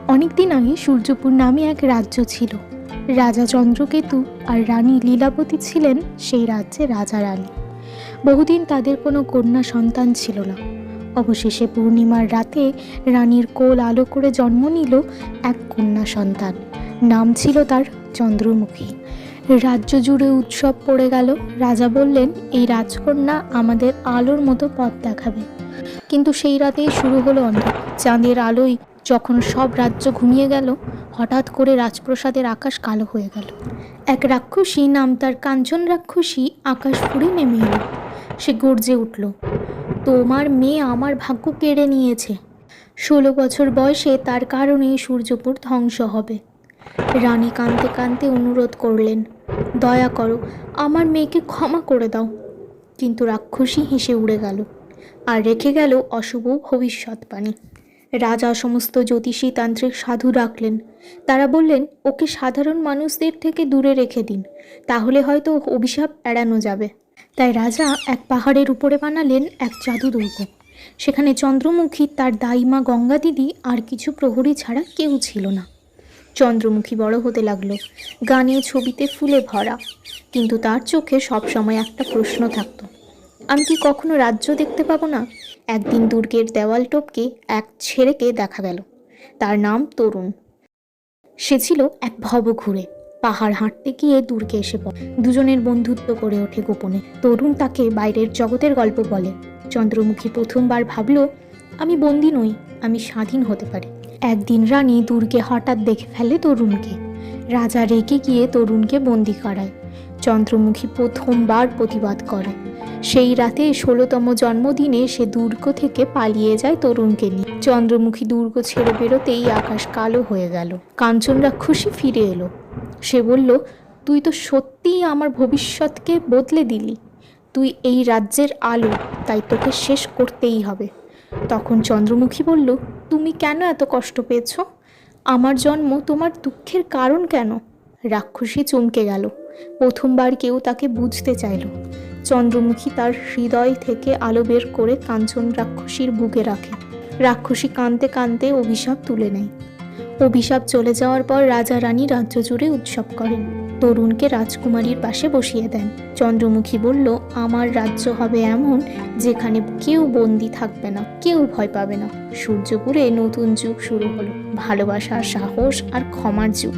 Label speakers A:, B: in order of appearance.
A: অনেকদিন আগে সূর্যপুর নামে এক রাজ্য ছিল। রাজা চন্দ্রকেতু আর রানী লীলাবতী ছিলেন সেই রাজ্যে রাজা রানী। বহুদিন তাদের কোনো কন্যা সন্তান ছিল না। অবশেষে পূর্ণিমার রাতে রানীর কোল আলো করে জন্ম নিল এক কন্যা সন্তান। নাম ছিল তার চন্দ্রমুখী। রাজ্য জুড়ে উৎসব পড়ে গেল। রাজা বললেন, এই রাজকন্যা আমাদের আলোর মতো পথ দেখাবে। কিন্তু সেই রাতেই শুরু হলো অন্ধকার। চাঁদের আলোয় যখন সব রাজ্য ঘুমিয়ে গেল, হঠাৎ করে রাজপ্রাসাদের আকাশ কালো হয়ে গেল। এক রাক্ষসী, নাম তার কাঞ্চন রাক্ষসী, আকাশ ফুঁড়ে নেমে এলো। সে গর্জে উঠল, তোমার মেয়ে আমার ভাগ্য কেড়ে নিয়েছে। 16 বছর বয়সে তার কারণেই সূর্যপুর ধ্বংস হবে। রানী কাঁদতে কাঁদতে অনুরোধ করলেন, দয়া করো, আমার মেয়েকে ক্ষমা করে দাও। কিন্তু রাক্ষসী হেসে উড়ে গেল আর রেখে গেল অশুভ ভবিষ্যৎবাণী। রাজা সমস্ত জ্যোতিষী তান্ত্রিক সাধু ডাকলেন। তারা বললেন, ওকে সাধারণ মানুষদের থেকে দূরে রেখে দিন, তাহলে হয়তো অভিশাপ এড়ানো যাবে। তাই রাজা এক পাহাড়ের উপরে বানালেন এক জাদু দুর্গ। সেখানে চন্দ্রমুখী, তার দাইমা গঙ্গা দিদি আর কিছু প্রহরী ছাড়া কেউ ছিল না। চন্দ্রমুখী বড় হতে লাগলো, গানে ছবিতে ফুলে ভরা। কিন্তু তার চোখে সবসময় একটা প্রশ্ন থাকতো, আমি কি কখনো রাজ্য দেখতে পাবো না? একদিন দুর্গের দেওয়াল টপকে এক ছেলেকে দেখা গেল। তার নাম তরুণ। সে ছিল এক ভবঘুরে। পাহাড় হাঁটতে গিয়ে দুর্গে এসে পড়ে। দুজনের বন্ধুত্ব করে ওঠে গোপনে। তরুণ তাকে বাইরের জগতের গল্প বলে। চন্দ্রমুখী প্রথমবার ভাবল, আমি বন্দী নই, আমি স্বাধীন হতে পারি। একদিন রানী দুর্গে হঠাৎ দেখে ফেলে তরুণকে। রাজা রেগে গিয়ে তরুণকে বন্দি করায়। চন্দ্রমুখী প্রথমবার প্রতিবাদ করে। সেই রাতে 16তম জন্মদিনে সে দুর্গ থেকে পালিয়ে যায় তরুণকে নিয়ে। চন্দ্রমুখী দুর্গ ছেড়ে বেরোতেই আকাশ কালো হয়ে গেল। কাঞ্চন রাক্ষসী ফিরে এলো। সে বলল, তুই তো সত্যিই আমার ভবিষ্যৎকে বদলে দিলি। তুই এই রাজ্যের আলো, তাই তোকে শেষ করতেই হবে। তখন চন্দ্রমুখী বলল, তুমি কেন এত কষ্ট পেয়েছ? আমার জন্ম তোমার দুঃখের কারণ কেন? রাক্ষসী চমকে গেল। প্রথমবার কেউ তাকে বুঝতে চাইল। চন্দ্রমুখী তার হৃদয় থেকে আলো বের করে কাঞ্চন রাক্ষসীর বুকে রাখে। রাক্ষসী কাঁদতে কাঁদতে অভিশাপ তুলে নেয়। অভিশাপ চলে যাওয়ার পর রাজা রানী রাজ্য জুড়ে উৎসব করেন। তরুণকে রাজকুমারীর পাশে বসিয়ে দেন। চন্দ্রমুখী বলল, আমার রাজ্য হবে এমন যেখানে কেউ বন্দি থাকবে না, কেউ ভয় পাবে না। সূর্যপুরে নতুন যুগ শুরু হলো, ভালোবাসা, সাহস আর ক্ষমার যুগ।